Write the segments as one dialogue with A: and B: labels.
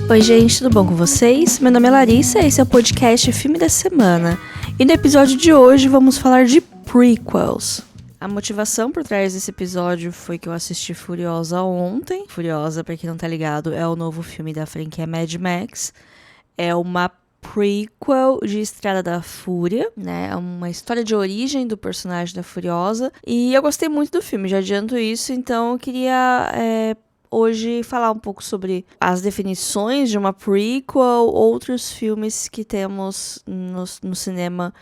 A: Oi gente, tudo bom com vocês? Meu nome é Larissa e esse é o podcast Filme da Semana. E no episódio de hoje vamos falar de prequels. A motivação por trás desse episódio foi que eu assisti Furiosa ontem. Furiosa, pra quem não tá ligado, é o novo filme da franquia Mad Max. É uma prequel de Estrada da Fúria, né? É uma história de origem do personagem da Furiosa. E eu gostei muito do filme, já adianto isso, então eu queria hoje falar um pouco sobre as definições de uma prequel, outros filmes que temos no cinema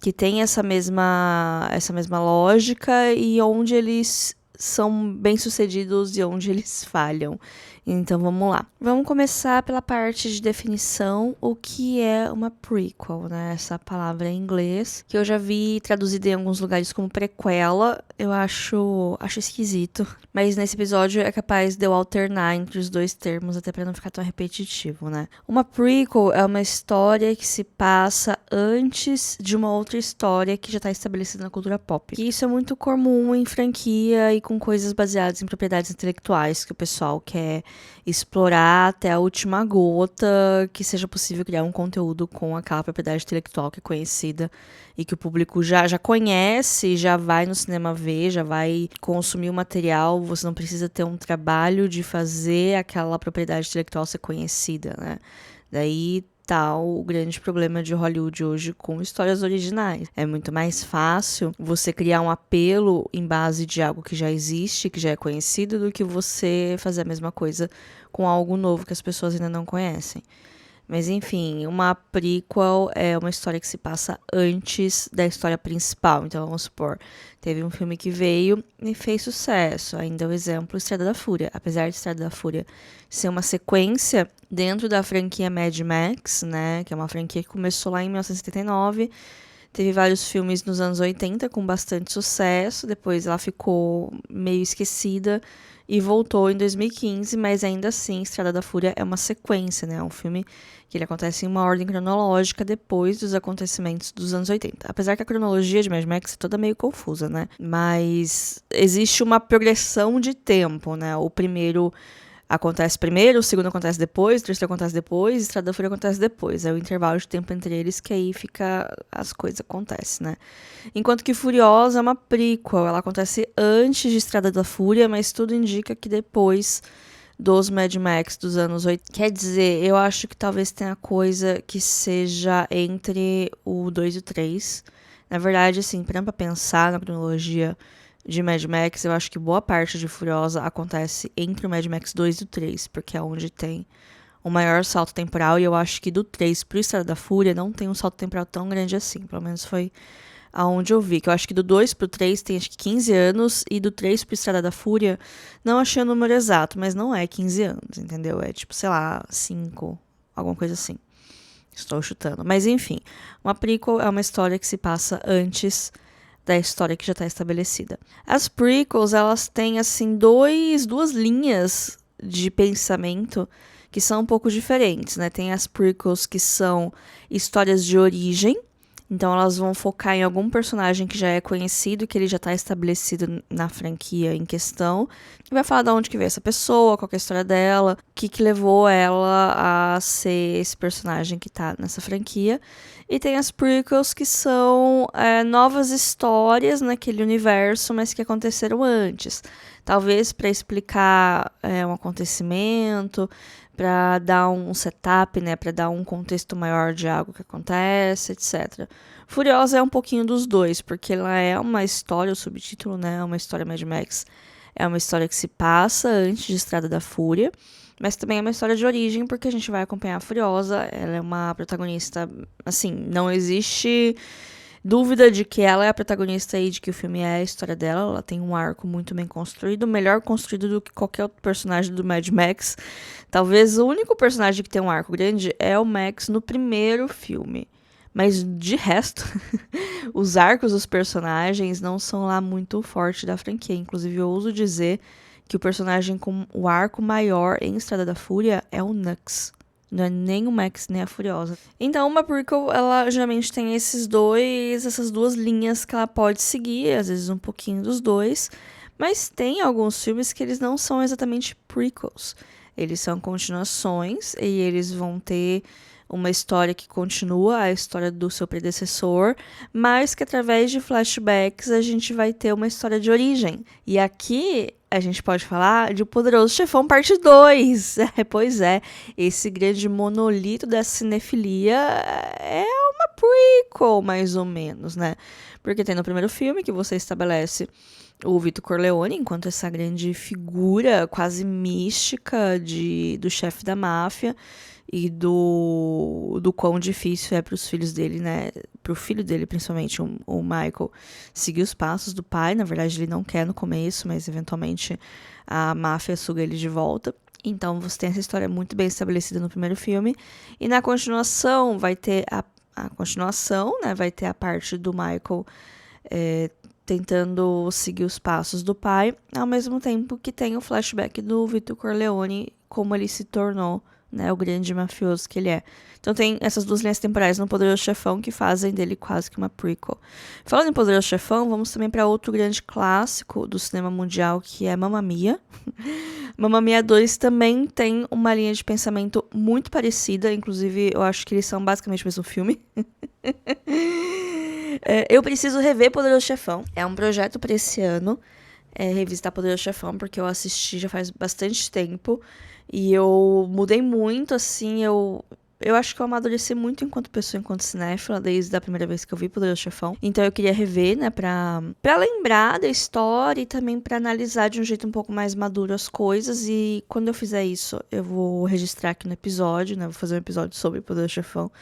A: que tem essa mesma lógica e onde eles são bem-sucedidos e onde eles falham. Então vamos lá. Vamos começar pela parte de definição, o que é uma prequel, né? Essa palavra em inglês, que eu já vi traduzida em alguns lugares como prequela, eu acho esquisito. Mas nesse episódio é capaz de eu alternar entre os dois termos, até pra não ficar tão repetitivo, né? Uma prequel é uma história que se passa antes de uma outra história que já tá estabelecida na cultura pop. E isso é muito comum em franquia e com coisas baseadas em propriedades intelectuais que o pessoal quer explorar até a última gota, que seja possível criar um conteúdo com aquela propriedade intelectual que é conhecida e que o público já conhece, já vai no cinema ver, já vai consumir o material. Você não precisa ter um trabalho de fazer aquela propriedade intelectual ser conhecida, né? Daí tá o grande problema de Hollywood hoje com histórias originais. É muito mais fácil você criar um apelo em base de algo que já existe, que já é conhecido, do que você fazer a mesma coisa com algo novo que as pessoas ainda não conhecem. Mas enfim, uma prequel é uma história que se passa antes da história principal. Então vamos supor, teve um filme que veio e fez sucesso. Ainda é o exemplo Estrada da Fúria. Apesar de Estrada da Fúria ser uma sequência dentro da franquia Mad Max, né, que é uma franquia que começou lá em 1979, teve vários filmes nos anos 80 com bastante sucesso, depois ela ficou meio esquecida e voltou em 2015, mas ainda assim Estrada da Fúria é uma sequência, né, é um filme que ele acontece em uma ordem cronológica depois dos acontecimentos dos anos 80. Apesar que a cronologia de Mad Max é toda meio confusa, né, mas existe uma progressão de tempo, né, o primeiro acontece primeiro, o segundo acontece depois, o terceiro acontece depois, Estrada da Fúria acontece depois. É o intervalo de tempo entre eles que aí as coisas acontecem, né? Enquanto que Furiosa é uma prequel, ela acontece antes de Estrada da Fúria, mas tudo indica que depois dos Mad Max dos anos 80. Quer dizer, eu acho que talvez tenha coisa que seja entre o 2 e o 3. Na verdade, assim, pra pensar na cronologia de Mad Max, eu acho que boa parte de Furiosa acontece entre o Mad Max 2 e o 3, porque é onde tem o maior salto temporal, e eu acho que do 3 pro Estrada da Fúria não tem um salto temporal tão grande assim, pelo menos foi aonde eu vi, que eu acho que do 2 pro 3 tem acho que 15 anos, e do 3 pro Estrada da Fúria, não achei o número exato, mas não é 15 anos, entendeu? É tipo, sei lá, 5, alguma coisa assim. Estou chutando. Mas enfim, uma prequel é uma história que se passa antes da história que já está estabelecida. As prequels, elas têm, assim, duas linhas de pensamento que são um pouco diferentes, né? Tem as prequels que são histórias de origem, então elas vão focar em algum personagem que já é conhecido, que ele já está estabelecido na franquia em questão, e vai falar de onde que veio essa pessoa, qual que é a história dela, o que levou ela a ser esse personagem que está nessa franquia. E tem as prequels que são novas histórias naquele universo, mas que aconteceram antes. Talvez para explicar um acontecimento, para dar um setup, né, para dar um contexto maior de algo que acontece, etc. Furiosa é um pouquinho dos dois, porque ela é uma história, o subtítulo, né, é uma história Mad Max, é uma história que se passa antes de Estrada da Fúria, mas também é uma história de origem, porque a gente vai acompanhar a Furiosa, ela é uma protagonista, assim, não existe dúvida de que ela é a protagonista e de que o filme é a história dela. Ela tem um arco muito bem construído, melhor construído do que qualquer outro personagem do Mad Max. Talvez o único personagem que tem um arco grande é o Max no primeiro filme. Mas de resto, os arcos dos personagens não são lá muito fortes da franquia. Inclusive, eu ouso dizer que o personagem com o arco maior em Estrada da Fúria é o Nux. Não é nem o Max, nem a Furiosa. Então, uma prequel, ela geralmente tem essas duas linhas que ela pode seguir, às vezes um pouquinho dos dois, mas tem alguns filmes que eles não são exatamente prequels. Eles são continuações e eles vão ter uma história que continua a história do seu predecessor, mas que através de flashbacks a gente vai ter uma história de origem. E aqui a gente pode falar de O Poderoso Chefão Parte 2. Pois é, esse grande monolito da cinefilia é uma prequel, mais ou menos, né? Porque tem no primeiro filme que você estabelece o Vito Corleone enquanto essa grande figura quase mística do chefe da máfia e do quão difícil é para os filhos dele, né? Para o filho dele, principalmente, o Michael, seguir os passos do pai. Na verdade, ele não quer no começo, mas eventualmente a máfia suga ele de volta. Então, você tem essa história muito bem estabelecida no primeiro filme. E na continuação, vai ter a continuação, né? Vai ter a parte do Michael tentando seguir os passos do pai, ao mesmo tempo que tem o flashback do Vito Corleone, como ele se tornou, né, o grande mafioso que ele é. Então tem essas duas linhas temporais no Poderoso Chefão que fazem dele quase que uma prequel. Falando em Poderoso Chefão, vamos também para outro grande clássico do cinema mundial, que é Mamma Mia. Mamma Mia 2 também tem uma linha de pensamento muito parecida, inclusive eu acho que eles são basicamente o mesmo filme. Eu preciso rever Poderoso Chefão. É um projeto para esse ano, revisitar Poderoso Chefão, porque eu assisti já faz bastante tempo. E eu mudei muito, assim, eu acho que eu amadureci muito enquanto pessoa, enquanto cinéfila, desde a primeira vez que eu vi Poderoso Chefão. Então eu queria rever, né, pra lembrar da história e também pra analisar de um jeito um pouco mais maduro as coisas. E quando eu fizer isso, eu vou registrar aqui no episódio, né, vou fazer um episódio sobre Poderoso Chefão.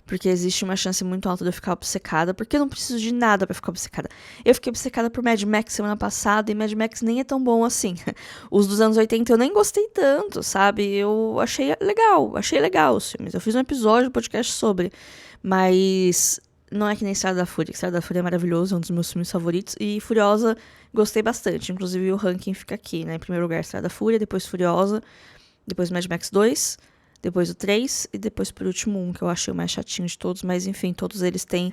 A: Porque existe uma chance muito alta de eu ficar obcecada, porque eu não preciso de nada pra ficar obcecada. Eu fiquei obcecada por Mad Max semana passada, e Mad Max nem é tão bom assim. Os dos anos 80 eu nem gostei tanto, sabe? Eu achei legal os filmes. Eu fiz um episódio do podcast sobre, mas não é que nem Estrada da Fúria. Estrada da Fúria é maravilhoso, é um dos meus filmes favoritos, e Furiosa gostei bastante. Inclusive o ranking fica aqui, né? Em primeiro lugar Estrada da Fúria, depois Furiosa, depois Mad Max 2... depois o 3 e depois por último 1, que eu achei o mais chatinho de todos, mas enfim, todos eles têm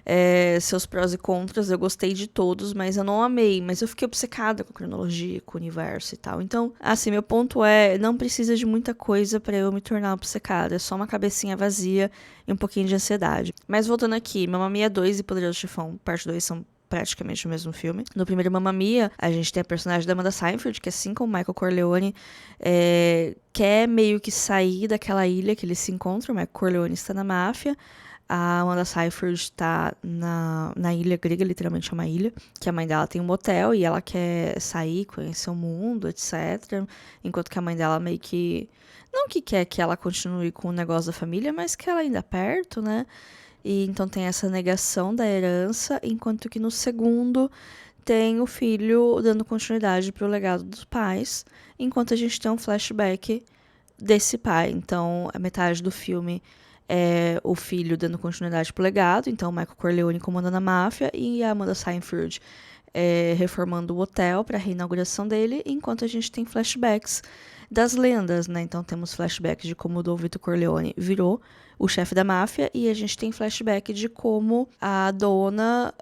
A: seus prós e contras. Eu gostei de todos, mas eu não amei, mas eu fiquei obcecada com a cronologia, com o universo e tal. Então, assim, meu ponto não precisa de muita coisa pra eu me tornar obcecada, é só uma cabecinha vazia e um pouquinho de ansiedade. Mas voltando aqui, Mamma Mia 2 e Poderoso Chefão Parte 2 são praticamente o mesmo filme. No primeiro Mamma Mia, a gente tem a personagem da Amanda Seyfried, que assim como Michael Corleone, quer meio que sair daquela ilha que eles se encontram. O Michael Corleone está na máfia, a Amanda Seyfried está na ilha grega, literalmente é uma ilha, que a mãe dela tem um motel e ela quer sair, conhecer o mundo, etc. Enquanto que a mãe dela meio que... não que quer que ela continue com o negócio da família, mas que ela ainda é perto, né? E então tem essa negação da herança, enquanto que no segundo tem o filho dando continuidade para o legado dos pais, enquanto a gente tem um flashback desse pai. Então, a metade do filme é o filho dando continuidade pro legado, então o Michael Corleone comandando a máfia e a Amanda Seyfried reformando o hotel para a reinauguração dele, enquanto a gente tem flashbacks das lendas, né? Então temos flashbacks de como o Dom Vito Corleone virou o chefe da máfia, e a gente tem flashback de como a dona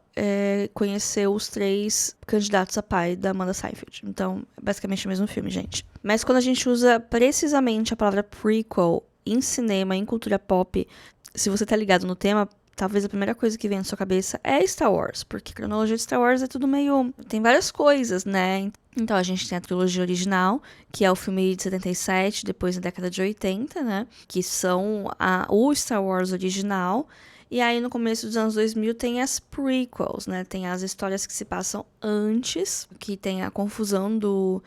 A: conheceu os 3 candidatos a pai da Amanda Seyfried. Então, é basicamente o mesmo filme, gente. Mas quando a gente usa precisamente a palavra prequel em cinema, em cultura pop, se você tá ligado no tema, talvez a primeira coisa que vem na sua cabeça é Star Wars, porque a cronologia de Star Wars é tudo meio... tem várias coisas, né? Então a gente tem a trilogia original, que é o filme de 77, depois na década de 80, né? Que são o Star Wars original. E aí no começo dos anos 2000 tem as prequels, né? Tem as histórias que se passam antes, que tem a confusão do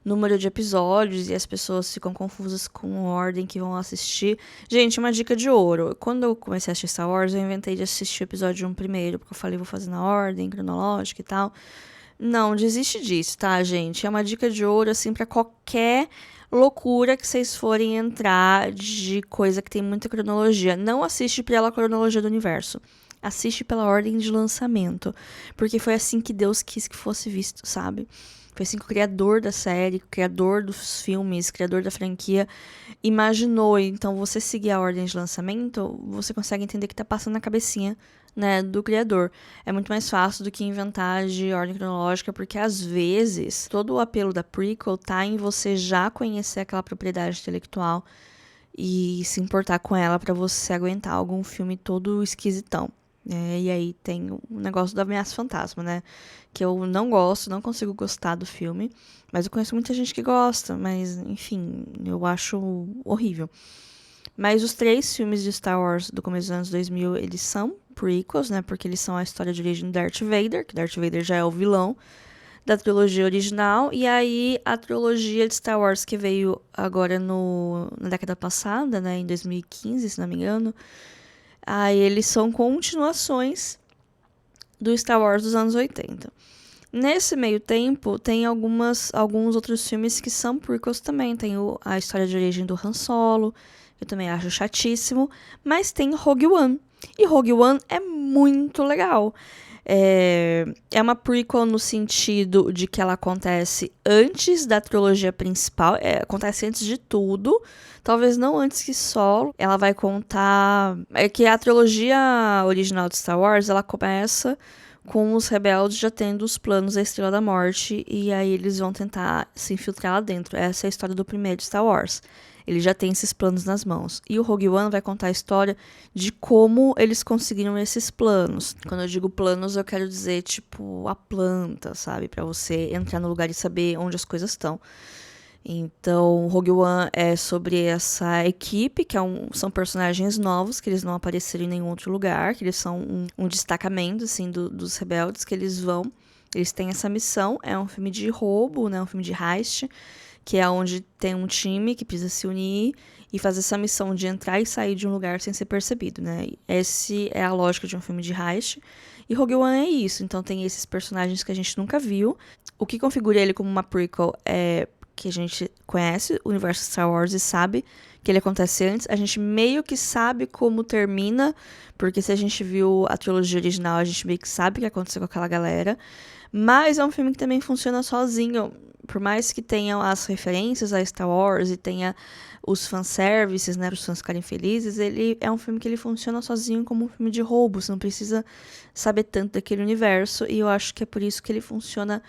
A: número de episódios e as pessoas ficam confusas com a ordem que vão assistir. Gente, uma dica de ouro. Quando eu comecei a assistir Star Wars, eu inventei de assistir o episódio 1 primeiro, porque eu falei, vou fazer na ordem cronológica e tal. Não, desiste disso, tá, gente? É uma dica de ouro, assim, pra qualquer loucura que vocês forem entrar de coisa que tem muita cronologia. Não assiste pela cronologia do universo. Assiste pela ordem de lançamento. Porque foi assim que Deus quis que fosse visto, sabe? Foi assim que o criador da série, o criador dos filmes, o criador da franquia imaginou. Então, você seguir a ordem de lançamento, você consegue entender que tá passando na cabecinha né, do criador. É muito mais fácil do que inventar de ordem cronológica, porque às vezes todo o apelo da prequel tá em você já conhecer aquela propriedade intelectual e se importar com ela pra você aguentar algum filme todo esquisitão. E aí tem o negócio do Ameaça Fantasma, né? Que eu não gosto, não consigo gostar do filme. Mas eu conheço muita gente que gosta, mas enfim, eu acho horrível. Mas os 3 filmes de Star Wars do começo dos anos 2000, eles são prequels, né? Porque eles são a história de origem do Darth Vader, que Darth Vader já é o vilão da trilogia original. E aí a trilogia de Star Wars que veio agora na década passada, né? Em 2015, se não me engano. Aí eles são continuações do Star Wars dos anos 80. Nesse meio tempo, tem alguns outros filmes que são prequels também. Tem a história de origem do Han Solo, eu também acho chatíssimo, mas tem Rogue One. E Rogue One é muito legal. É uma prequel no sentido de que ela acontece antes da trilogia principal, acontece antes de tudo, talvez não antes que Solo. Ela vai contar... É que a trilogia original de Star Wars, ela começa com os rebeldes já tendo os planos da Estrela da Morte, e aí eles vão tentar se infiltrar lá dentro. Essa é a história do primeiro Star Wars. Ele já tem esses planos nas mãos. E o Rogue One vai contar a história de como eles conseguiram esses planos. Quando eu digo planos, eu quero dizer, tipo, a planta, sabe? Pra você entrar no lugar e saber onde as coisas estão. Então, Rogue One é sobre essa equipe, que são personagens novos, que eles não apareceram em nenhum outro lugar, que eles são um destacamento, assim, dos rebeldes, que eles têm essa missão. É um filme de roubo, né? Um filme de heist, que é onde tem um time que precisa se unir e fazer essa missão de entrar e sair de um lugar sem ser percebido, né? Essa é a lógica de um filme de heist. E Rogue One é isso. Então tem esses personagens que a gente nunca viu. O que configura ele como uma prequel é que a gente conhece o universo Star Wars e sabe que ele acontece antes. A gente meio que sabe como termina, porque se a gente viu a trilogia original, a gente meio que sabe o que aconteceu com aquela galera. Mas é um filme que também funciona sozinho. Por mais que tenha as referências a Star Wars e tenha os fanservices, né, para os fãs ficarem felizes, ele é um filme que ele funciona sozinho como um filme de roubo. Você não precisa saber tanto daquele universo, e eu acho que é por isso que ele funciona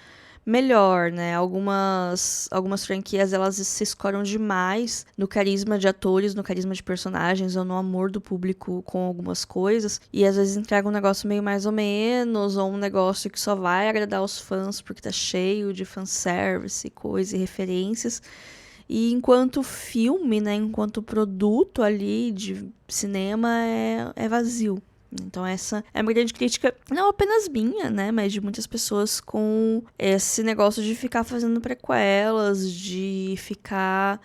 A: melhor, né? Algumas franquias, elas se escoram demais no carisma de atores, no carisma de personagens ou no amor do público com algumas coisas, e às vezes entrega um negócio meio mais ou menos, ou um negócio que só vai agradar os fãs porque tá cheio de fanservice, coisa e referências. E enquanto filme, né, enquanto produto ali de cinema é vazio. Então essa é uma grande crítica, não apenas minha, né, mas de muitas pessoas com esse negócio de ficar fazendo prequelas, de ficar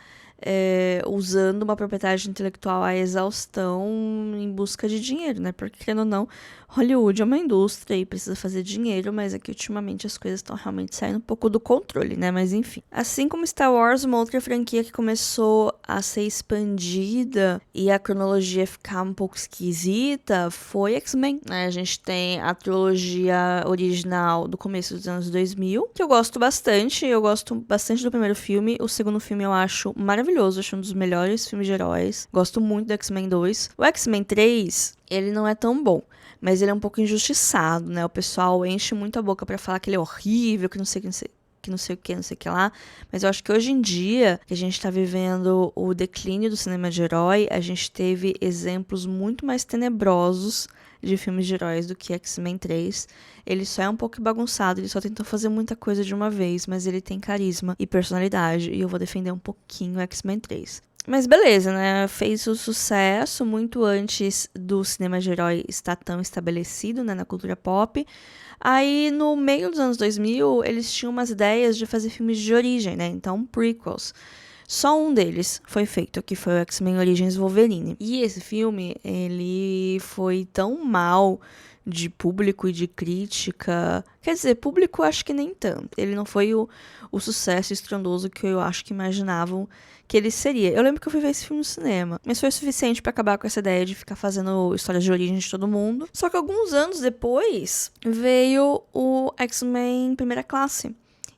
A: usando uma propriedade intelectual à exaustão em busca de dinheiro, né, porque querendo ou não, Hollywood é uma indústria e precisa fazer dinheiro, mas aqui ultimamente as coisas estão realmente saindo um pouco do controle, né, mas enfim. Assim como Star Wars, uma outra franquia que começou a ser expandida e a cronologia ficar um pouco esquisita foi X-Men, né, a gente tem a trilogia original do começo dos anos 2000, que eu gosto bastante do primeiro filme, o segundo filme eu acho maravilhoso, acho um dos melhores filmes de heróis, gosto muito do X-Men 2. O X-Men 3, ele não é tão bom, mas ele é um pouco injustiçado, né? O pessoal enche muito a boca pra falar que ele é horrível, que não sei o que lá. Mas eu acho que hoje em dia, que a gente tá vivendo o declínio do cinema de herói, a gente teve exemplos muito mais tenebrosos de filmes de heróis do que X-Men 3. Ele só é um pouco bagunçado, ele só tentou fazer muita coisa de uma vez, mas ele tem carisma e personalidade, e eu vou defender um pouquinho o X-Men 3. Mas beleza, né? Fez o sucesso muito antes do cinema de herói estar tão estabelecido, né, na cultura pop. Aí, no meio dos anos 2000, eles tinham umas ideias de fazer filmes de origem, né? Então, prequels. Só um deles foi feito, que foi o X-Men Origins Wolverine. E esse filme, ele foi tão mal de público e de crítica. Quer dizer, público acho que nem tanto. Ele não foi o sucesso estrondoso que eu acho que imaginavam que ele seria. Eu lembro que eu fui ver esse filme no cinema, mas foi o suficiente pra acabar com essa ideia de ficar fazendo histórias de origem de todo mundo. Só que alguns anos depois veio o X-Men Primeira Classe.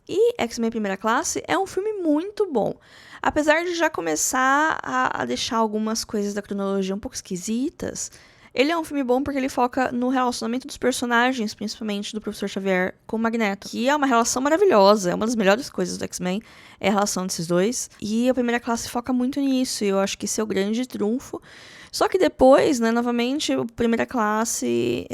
A: E X-Men Primeira Classe é um filme muito bom. Apesar de já começar a deixar algumas coisas da cronologia um pouco esquisitas, Ele é um filme bom porque ele foca no relacionamento dos personagens, principalmente do Professor Xavier com o Magneto, que é uma relação maravilhosa, é uma das melhores coisas do X-Men, é a relação desses dois. E a Primeira Classe foca muito nisso, e eu acho que esse é o grande trunfo. Só que depois, né, novamente, a Primeira Classe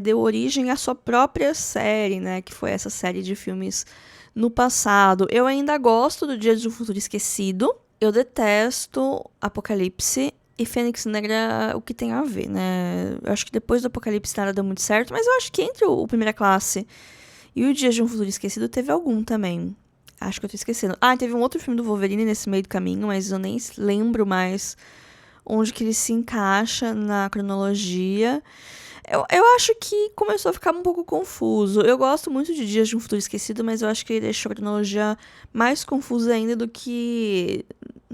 A: deu origem à sua própria série, né, que foi essa série de filmes no passado. Eu ainda gosto do Dia de um Futuro Esquecido, eu detesto Apocalipse e Fênix Negra, o que tem a ver, né? Eu acho que depois do Apocalipse nada deu muito certo, mas eu acho que entre o Primeira Classe e o Dia de um Futuro Esquecido teve algum também. Acho que eu tô esquecendo. Ah, teve um outro filme do Wolverine nesse meio do caminho, mas eu nem lembro mais onde que ele se encaixa na cronologia. Eu acho que começou a ficar um pouco confuso. Eu gosto muito de Dias de um Futuro Esquecido, mas eu acho que ele deixou a cronologia mais confusa ainda do que...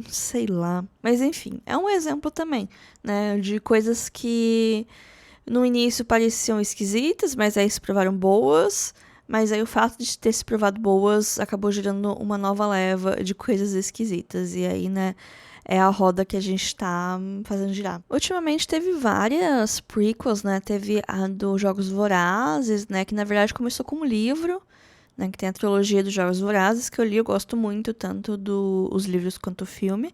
A: sei lá. Mas enfim, é um exemplo também, né? De coisas que no início pareciam esquisitas, mas aí se provaram boas. Mas aí o fato de ter se provado boas acabou gerando uma nova leva de coisas esquisitas. E aí, né, é a roda que a gente tá fazendo girar. Ultimamente teve várias prequels, né? Teve a dos Jogos Vorazes, né? Que na verdade começou como livro, né? Que tem a trilogia dos Jogos Vorazes, que eu li, eu gosto muito, tanto dos livros quanto o filme.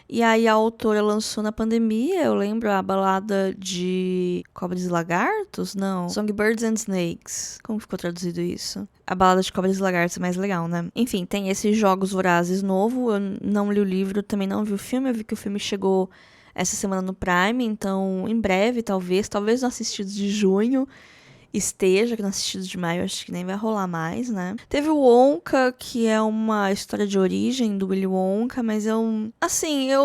A: E aí a autora lançou na pandemia, eu lembro, a balada de Cobras e Lagartos? Não. Songbirds and Snakes. Como ficou traduzido isso? A balada de Cobras e Lagartos é mais legal, né? Enfim, tem esses Jogos Vorazes novo. Eu não li o livro, também não vi o filme. Eu vi que o filme chegou essa semana no Prime, então em breve, talvez no assistidos de junho esteja, que no assistido de maio acho que nem vai rolar mais, né? Teve o Wonka, que é uma história de origem do Willy Wonka, mas eu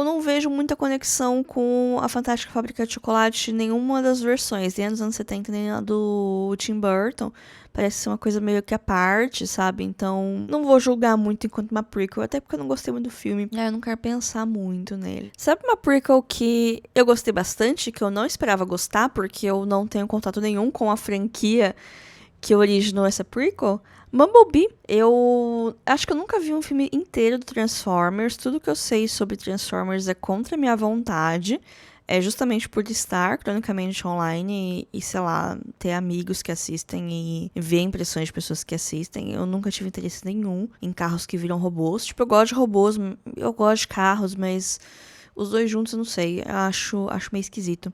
A: não vejo muita conexão com a Fantástica Fábrica de Chocolate, nenhuma das versões, nem a dos anos 70, nem a do Tim Burton. Parece ser uma coisa meio que à parte, sabe? Então, não vou julgar muito enquanto uma prequel, até porque eu não gostei muito do filme. Eu não quero pensar muito nele. Sabe uma prequel que eu gostei bastante, que eu não esperava gostar, porque eu não tenho contato nenhum com a franquia que originou essa prequel? Bumblebee. Eu acho que eu nunca vi um filme inteiro do Transformers. Tudo que eu sei sobre Transformers é contra a minha vontade. É justamente por estar cronicamente online e, sei lá, ter amigos que assistem e ver impressões de pessoas que assistem. Eu nunca tive interesse nenhum em carros que viram robôs. Tipo, eu gosto de robôs, eu gosto de carros, mas os dois juntos eu não sei. Eu acho meio esquisito.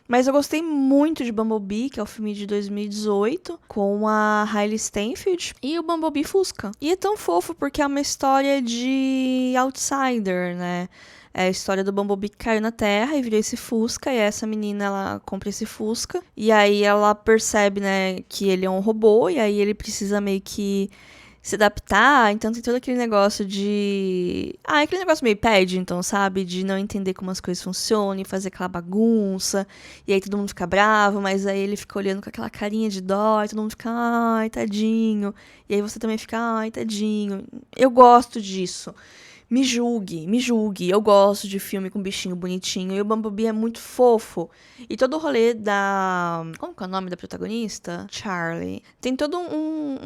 A: Mas eu gostei muito de Bumblebee, que é o filme de 2018, com a Hailey Steinfeld e o Bumblebee Fusca. E é tão fofo porque é uma história de outsider, né? É a história do Bumblebee que caiu na Terra e virou esse Fusca, e essa menina, ela compra esse Fusca, e aí ela percebe, né, que ele é um robô, e aí ele precisa meio que se adaptar, então tem todo aquele negócio de... aquele negócio meio Paddington, sabe? De não entender como as coisas funcionam, e fazer aquela bagunça, e aí todo mundo fica bravo, mas aí ele fica olhando com aquela carinha de dó, e todo mundo fica, ai, tadinho, e aí você também fica, ai, tadinho. Eu gosto disso. Me julgue. Eu gosto de filme com bichinho bonitinho. E o Bumblebee é muito fofo. E todo o rolê da... como que é o nome da protagonista? Charlie. Tem todo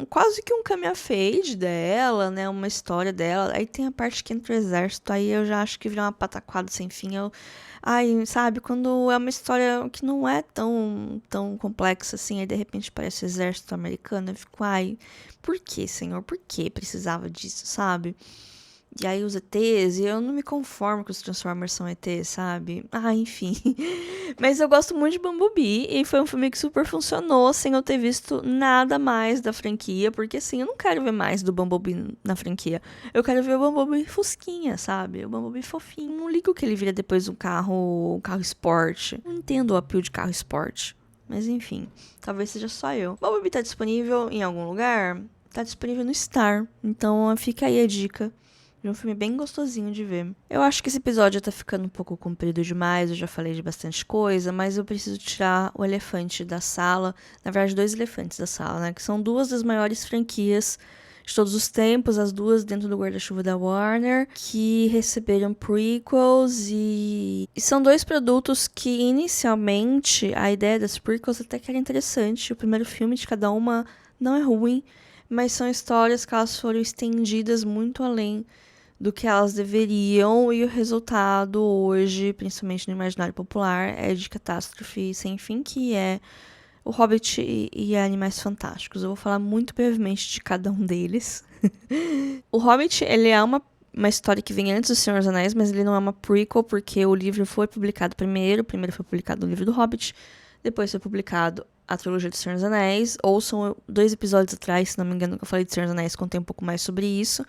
A: quase que um coming of age dela, né? Uma história dela. Aí tem a parte que entra o exército. Aí eu já acho que vira uma pataquada sem fim. Ai, sabe? Quando é uma história que não é tão complexa assim. Aí de repente parece o exército americano. Eu fico, ai, por que, senhor? Por que precisava disso, sabe? E aí os ETs, e eu não me conformo que os Transformers são ETs, sabe? Enfim. Mas eu gosto muito de Bumblebee, e foi um filme que super funcionou, sem eu ter visto nada mais da franquia, porque assim, eu não quero ver mais do Bumblebee na franquia. Eu quero ver o Bumblebee fusquinha, sabe? O Bumblebee fofinho. Não ligo que ele vira depois um carro esporte. Não entendo o apelo de carro esporte. Mas enfim, talvez seja só eu. Bumblebee tá disponível em algum lugar? Tá disponível no Star. Então fica aí a dica. É um filme bem gostosinho de ver. Eu acho que esse episódio tá ficando um pouco comprido demais, eu já falei de bastante coisa, mas eu preciso tirar o elefante da sala. Na verdade, 2 elefantes da sala, né? Que são 2 das maiores franquias de todos os tempos, as 2 dentro do guarda-chuva da Warner, que receberam prequels e são 2 produtos que, inicialmente, a ideia das prequels até que era interessante. O primeiro filme de cada uma não é ruim, mas são histórias que elas foram estendidas muito além do que elas deveriam, e o resultado hoje, principalmente no imaginário popular, é de catástrofe sem fim, que é O Hobbit e Animais Fantásticos. Eu vou falar muito brevemente de cada um deles. O Hobbit, ele é uma história que vem antes do Senhor dos Anéis, mas ele não é uma prequel, porque o livro foi publicado primeiro. Primeiro foi publicado o livro do Hobbit, depois foi publicado a trilogia do Senhor dos Anéis. Ouçam 2 episódios atrás, se não me engano, que eu falei de Senhor dos Anéis, contei um pouco mais sobre isso.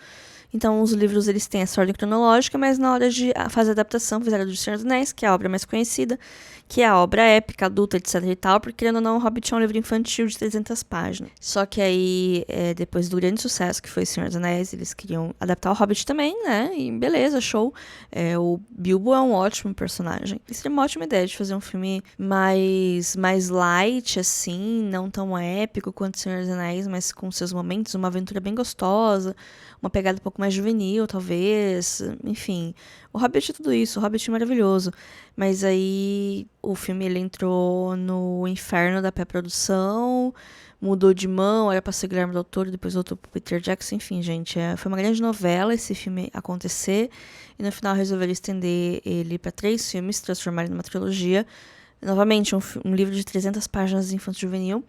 A: Então, os livros, eles têm essa ordem cronológica, mas na hora de fazer a adaptação, fizeram do Senhor dos Anéis, que é a obra mais conhecida, que é a obra épica, adulta, etc e tal, porque, querendo ou não, o Hobbit é um livro infantil de 300 páginas. Só que aí, depois do grande sucesso que foi o Senhor dos Anéis, eles queriam adaptar o Hobbit também, né? E beleza, show. O Bilbo é um ótimo personagem. Isso seria uma ótima ideia de fazer um filme mais light, assim, não tão épico quanto o Senhor dos Anéis, mas com seus momentos, uma aventura bem gostosa, uma pegada um pouco mais juvenil, talvez, enfim. O Hobbit é tudo isso, o Hobbit é maravilhoso. Mas aí o filme, ele entrou no inferno da pré-produção, mudou de mão, era pra ser Guilherme Del Toro, depois voltou pro Peter Jackson, enfim, gente. Foi uma grande novela esse filme acontecer, e no final resolveram estender ele pra 3 filmes, transformar ele numa trilogia. Novamente, um livro de 300 páginas infanto-juvenil.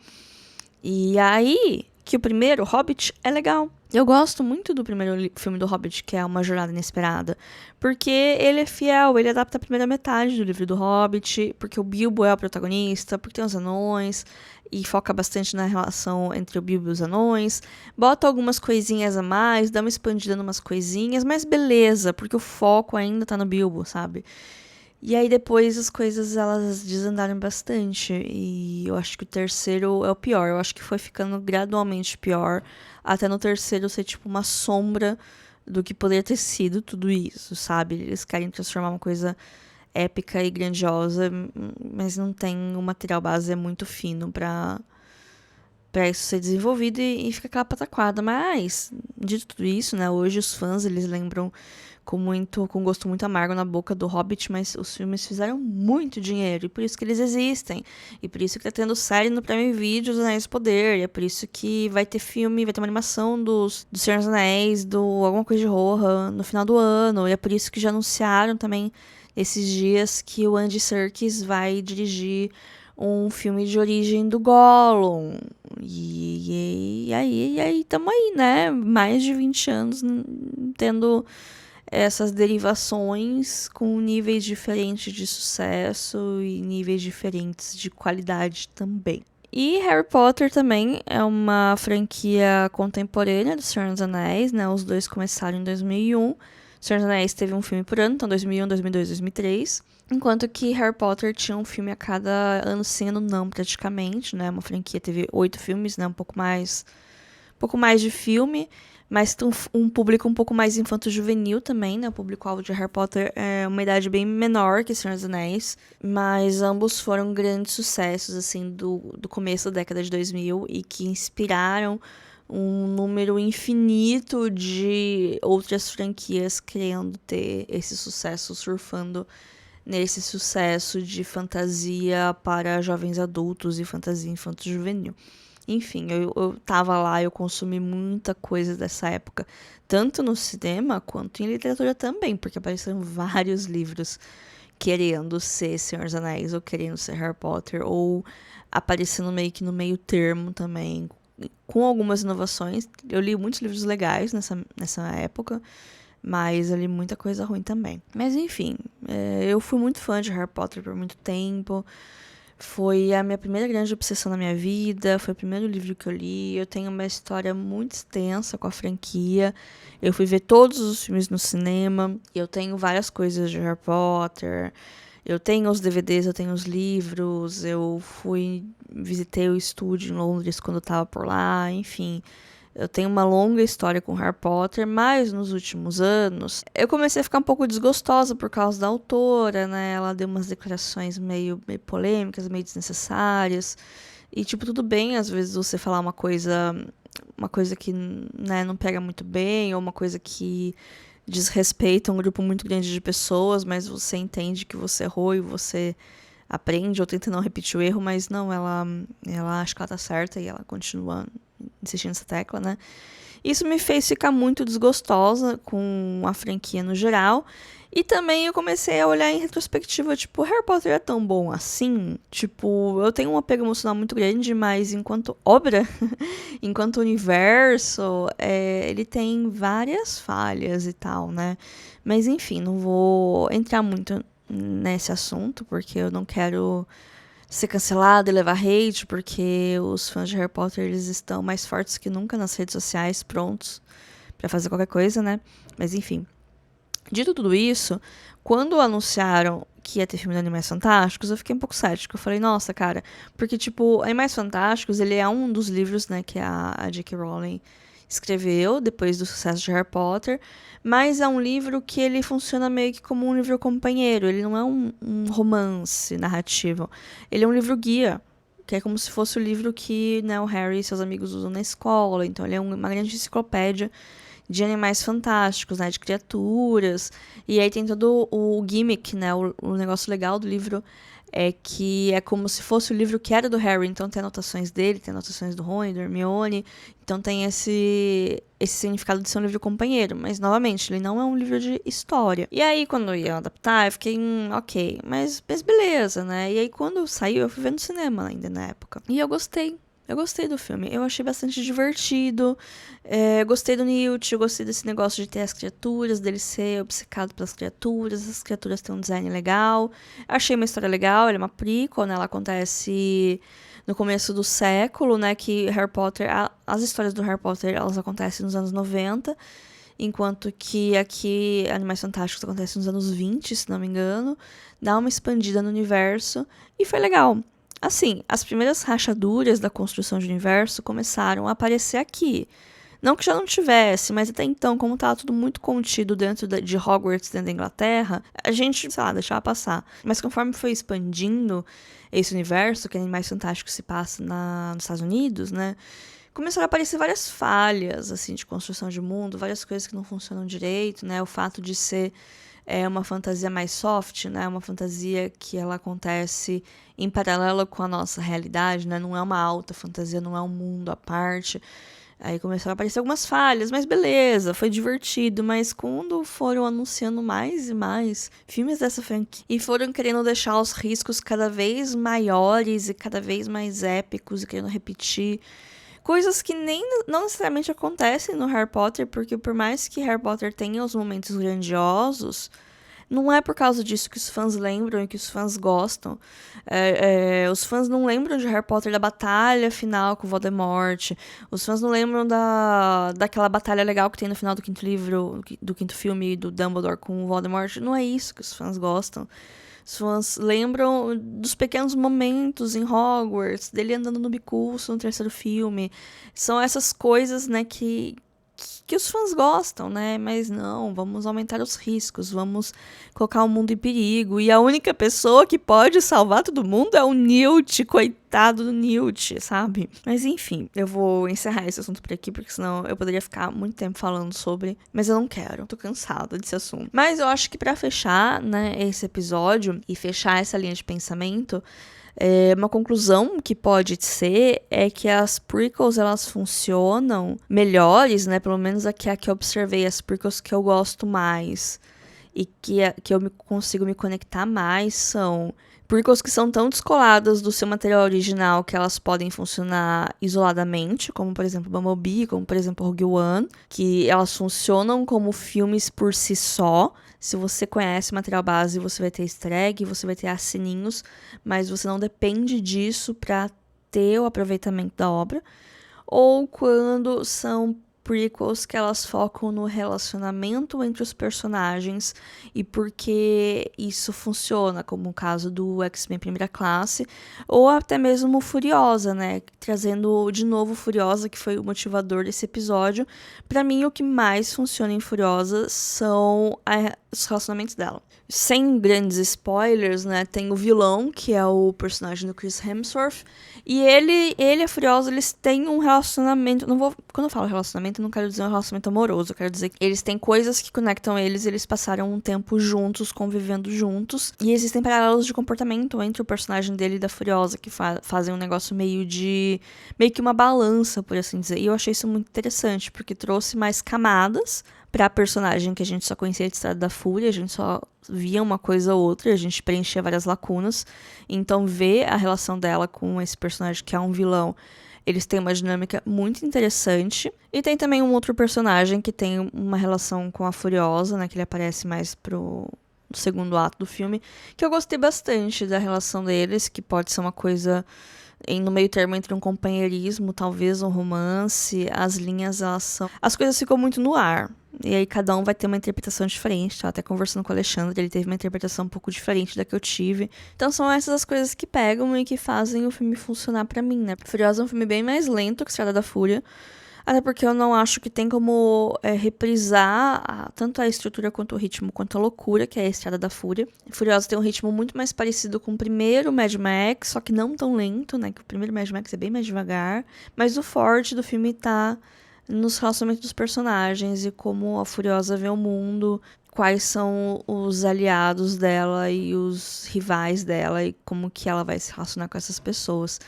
A: E aí que o primeiro, Hobbit, é legal. Eu gosto muito do primeiro filme do Hobbit, que é Uma Jornada Inesperada, porque ele é fiel, ele adapta a primeira metade do livro do Hobbit, porque o Bilbo é o protagonista, porque tem os anões, e foca bastante na relação entre o Bilbo e os anões, bota algumas coisinhas a mais, dá uma expandida em umas coisinhas, mas beleza, porque o foco ainda tá no Bilbo, sabe? E aí depois as coisas, elas desandaram bastante, e eu acho que o terceiro é o pior. Eu acho que foi ficando gradualmente pior, até no terceiro ser tipo uma sombra do que poderia ter sido tudo isso, sabe? Eles querem transformar uma coisa épica e grandiosa, mas não tem, o material base é muito fino pra isso ser desenvolvido, e fica aquela pataquada. Mas, dito tudo isso, né, hoje os fãs, eles lembram com gosto muito amargo na boca do Hobbit, mas os filmes fizeram muito dinheiro, e por isso que eles existem, e por isso que tá tendo série no Prime Video dos Anéis do Poder, e é por isso que vai ter filme, vai ter uma animação do Senhor dos Anéis, do Alguma Coisa de Rohan, no final do ano, e é por isso que já anunciaram também esses dias que o Andy Serkis vai dirigir um filme de origem do Gollum. E aí, tamo aí, né? Mais de 20 anos tendo essas derivações com níveis diferentes de sucesso e níveis diferentes de qualidade também. E Harry Potter também é uma franquia contemporânea do Senhor dos Anéis, né? Os dois começaram em 2001. O Senhor dos Anéis teve um filme por ano, então 2001, 2002, 2003. Enquanto que Harry Potter tinha um filme a cada ano, sim, ano não, praticamente, né? Uma franquia teve 8 filmes, né? Um pouco mais de filme, mas tem um público um pouco mais infanto-juvenil também, né? O público-alvo de Harry Potter é uma idade bem menor que Senhor dos Anéis, mas ambos foram grandes sucessos, assim, do começo da década de 2000, e que inspiraram um número infinito de outras franquias querendo ter esse sucesso, surfando nesse sucesso de fantasia para jovens adultos e fantasia infanto-juvenil. Enfim, eu tava lá, eu consumi muita coisa dessa época, tanto no cinema quanto em literatura também, porque apareceram vários livros querendo ser Senhor dos Anéis, ou querendo ser Harry Potter, ou aparecendo meio que no meio termo também, com algumas inovações. Eu li muitos livros legais nessa época, mas eu li muita coisa ruim também. Mas enfim, eu fui muito fã de Harry Potter por muito tempo. Foi a minha primeira grande obsessão na minha vida, foi o primeiro livro que eu li. Eu tenho uma história muito extensa com a franquia. Eu fui ver todos os filmes no cinema. Eu tenho várias coisas de Harry Potter. Eu tenho os DVDs, eu tenho os livros. Eu visitei o estúdio em Londres quando eu tava por lá, enfim. Eu tenho uma longa história com Harry Potter, mas nos últimos anos eu comecei a ficar um pouco desgostosa por causa da autora, né? Ela deu umas declarações meio polêmicas, meio desnecessárias. E, tipo, tudo bem, às vezes, você falar uma coisa que, né, não pega muito bem, ou uma coisa que desrespeita um grupo muito grande de pessoas, mas você entende que você errou e você aprende ou tenta não repetir o erro, mas não, ela acha que ela tá certa e ela continua insistindo nessa tecla, né? Isso me fez ficar muito desgostosa com a franquia no geral. E também eu comecei a olhar em retrospectiva, tipo, Harry Potter é tão bom assim? Tipo, eu tenho um apego emocional muito grande, mas enquanto obra, enquanto universo, ele tem várias falhas e tal, né? Mas enfim, não vou entrar muito nesse assunto, porque eu não quero ser cancelada e levar hate, porque os fãs de Harry Potter, eles estão mais fortes que nunca nas redes sociais, prontos pra fazer qualquer coisa, né? Mas enfim. Dito tudo isso, quando anunciaram que ia ter filme de Animais Fantásticos, eu fiquei um pouco cética. Eu falei, nossa, cara, porque, tipo, Animais Fantásticos, ele é um dos livros, né, que a J.K. Rowling escreveu depois do sucesso de Harry Potter, mas é um livro que ele funciona meio que como um livro companheiro, ele não é um romance narrativo, ele é um livro guia, que é como se fosse o livro que, né, o Harry e seus amigos usam na escola, então ele é uma grande enciclopédia de animais fantásticos, né, de criaturas, e aí tem todo o gimmick, né, o negócio legal do livro é que é como se fosse o livro que era do Harry, então tem anotações dele, tem anotações do Rony, do Hermione, então tem esse significado de ser um livro companheiro, mas novamente, ele não é um livro de história. E aí quando eu ia adaptar, eu fiquei, ok, mas beleza, né, e aí quando saiu, eu fui ver no cinema ainda na época, e eu gostei. Eu gostei do filme, eu achei bastante divertido, gostei do Newt, eu gostei desse negócio de ter as criaturas, dele ser obcecado pelas criaturas, as criaturas têm um design legal, achei uma história legal, ela é uma prequel, né, ela acontece no começo do século, né, que Harry Potter, as histórias do Harry Potter, elas acontecem nos anos 90, enquanto que aqui Animais Fantásticos acontece nos anos 20, se não me engano, dá uma expandida no universo, e foi legal. Assim, as primeiras rachaduras da construção de universo começaram a aparecer aqui. Não que já não tivesse, mas até então, como estava tudo muito contido dentro de Hogwarts, dentro da Inglaterra, a gente, sei lá, deixava passar. Mas conforme foi expandindo esse universo, que Animais Fantásticos se passa nos Estados Unidos, né? Começaram a aparecer várias falhas, assim, de construção de mundo, várias coisas que não funcionam direito, né? O fato de ser uma fantasia mais soft, né? Uma fantasia que ela acontece em paralelo com a nossa realidade, né? Não é uma alta fantasia, não é um mundo à parte. Aí começaram a aparecer algumas falhas, mas beleza, foi divertido. Mas quando foram anunciando mais e mais filmes dessa franquia e foram querendo deixar os riscos cada vez maiores e cada vez mais épicos e querendo repetir coisas que não necessariamente acontecem no Harry Potter, porque por mais que Harry Potter tenha os momentos grandiosos, não é por causa disso que os fãs lembram e que os fãs gostam. Os fãs não lembram de Harry Potter da batalha final com Voldemort. Os fãs não lembram daquela batalha legal que tem no final do quinto livro, do quinto filme do Dumbledore com o Voldemort. Não é isso que os fãs gostam. Os fãs lembram dos pequenos momentos em Hogwarts, dele andando no bicurso no terceiro filme. São essas coisas, né, que os fãs gostam, né? Mas não, vamos aumentar os riscos, vamos colocar o mundo em perigo. E a única pessoa que pode salvar todo mundo é o Newt, coitado do Newt, sabe? Mas enfim, eu vou encerrar esse assunto por aqui, porque senão eu poderia ficar muito tempo falando sobre, mas eu não quero, tô cansada desse assunto. Mas eu acho que pra fechar, né, esse episódio e fechar essa linha de pensamento, uma conclusão que pode ser é que as prequels, elas funcionam melhores, né? Pelo menos aqui a que eu observei, as prequels que eu gosto mais e que eu consigo me conectar mais são prequels que são tão descoladas do seu material original que elas podem funcionar isoladamente, como por exemplo Bumblebee, como por exemplo Rogue One, que elas funcionam como filmes por si só. Se você conhece o material base, você vai ter easter egg, você vai ter assininhos, mas você não depende disso para ter o aproveitamento da obra. Ou quando são prequels que elas focam no relacionamento entre os personagens e porque isso funciona, como o caso do X-Men Primeira Classe, ou até mesmo Furiosa, né? Trazendo de novo Furiosa, que foi o motivador desse episódio. Pra mim, o que mais funciona em Furiosa os relacionamentos dela. Sem grandes spoilers, né, tem o vilão, que é o personagem do Chris Hemsworth, e ele e a Furiosa, eles têm um relacionamento, quando eu falo relacionamento, eu não quero dizer um relacionamento amoroso, eu quero dizer que eles têm coisas que conectam eles passaram um tempo juntos, convivendo juntos, e existem paralelos de comportamento entre o personagem dele e da Furiosa, que fazem um negócio meio que uma balança, por assim dizer, e eu achei isso muito interessante, porque trouxe mais camadas pra personagem que a gente só conhecia de Estrada da Fúria, a gente só via uma coisa ou outra, a gente preenchia várias lacunas. Então, ver a relação dela com esse personagem que é um vilão, eles têm uma dinâmica muito interessante. E tem também um outro personagem que tem uma relação com a Furiosa, né, que ele aparece mais pro segundo ato do filme, que eu gostei bastante da relação deles, que pode ser uma coisa no meio termo entre um companheirismo, talvez um romance. As linhas, as coisas ficam muito no ar. E aí cada um vai ter uma interpretação diferente. Tava até conversando com o Alexandre, ele teve uma interpretação um pouco diferente da que eu tive. Então são essas as coisas que pegam e que fazem o filme funcionar pra mim, né? Furiosa é um filme bem mais lento que Estrada da Fúria. Até porque eu não acho que tem como reprisar tanto a estrutura quanto o ritmo, quanto a loucura, que é a Estrada da Fúria. Furiosa tem um ritmo muito mais parecido com o primeiro Mad Max, só que não tão lento, né? Que o primeiro Mad Max é bem mais devagar. Mas o forte do filme tá nos relacionamentos dos personagens e como a Furiosa vê o mundo, quais são os aliados dela e os rivais dela e como que ela vai se relacionar com essas pessoas.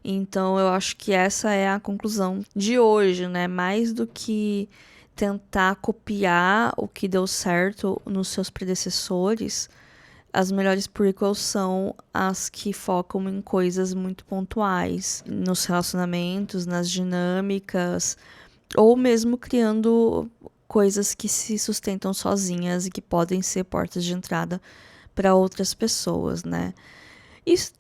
A: Então eu acho que essa é a conclusão de hoje, né? Mais do que tentar copiar o que deu certo nos seus predecessores, as melhores prequels são as que focam em coisas muito pontuais, nos relacionamentos, nas dinâmicas, ou mesmo criando coisas que se sustentam sozinhas e que podem ser portas de entrada para outras pessoas, né?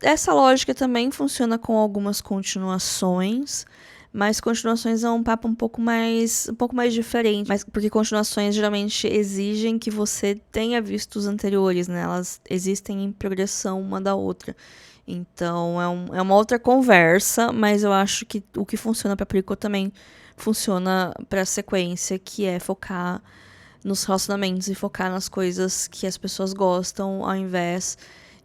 A: Essa lógica também funciona com algumas continuações, mas continuações é um papo um pouco mais diferente, mas porque continuações geralmente exigem que você tenha visto os anteriores, né? Elas existem em progressão uma da outra. Então é uma outra conversa, mas eu acho que o que funciona para prequel também funciona para sequência, que é focar nos relacionamentos e focar nas coisas que as pessoas gostam, ao invés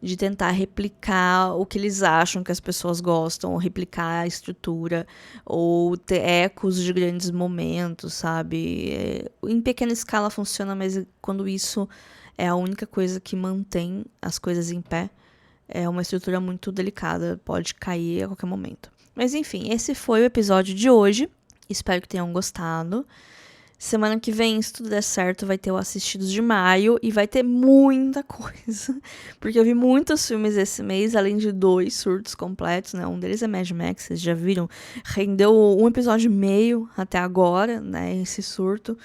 A: de tentar replicar o que eles acham que as pessoas gostam, ou replicar a estrutura, ou ter ecos de grandes momentos, sabe? Em pequena escala funciona, mas quando isso é a única coisa que mantém as coisas em pé, é uma estrutura muito delicada, pode cair a qualquer momento. Mas enfim, esse foi o episódio de hoje. Espero que tenham gostado. Semana que vem, se tudo der certo, vai ter o Assistidos de Maio e vai ter muita coisa. Porque eu vi muitos filmes esse mês, além de 2 surtos completos, né? Um deles é Mad Max, vocês já viram. Rendeu 1 episódio e meio até agora, né? Esse surto.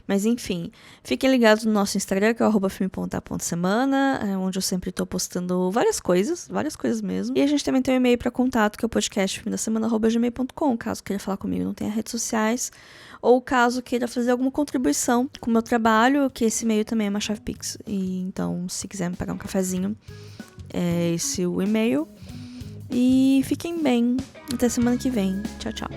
A: Mas enfim, fiquem ligados no nosso Instagram, que é o @filme.a.semana, onde eu sempre tô postando várias coisas mesmo. E a gente também tem um e-mail para contato, que é o podcastfilmedasemana@gmail.com, caso queira falar comigo, não tenha redes sociais, ou caso queira fazer alguma contribuição com o meu trabalho, que esse e-mail também é uma chave Pix. E então, se quiser me pagar um cafezinho, é esse o e-mail. E fiquem bem. Até semana que vem. Tchau, tchau.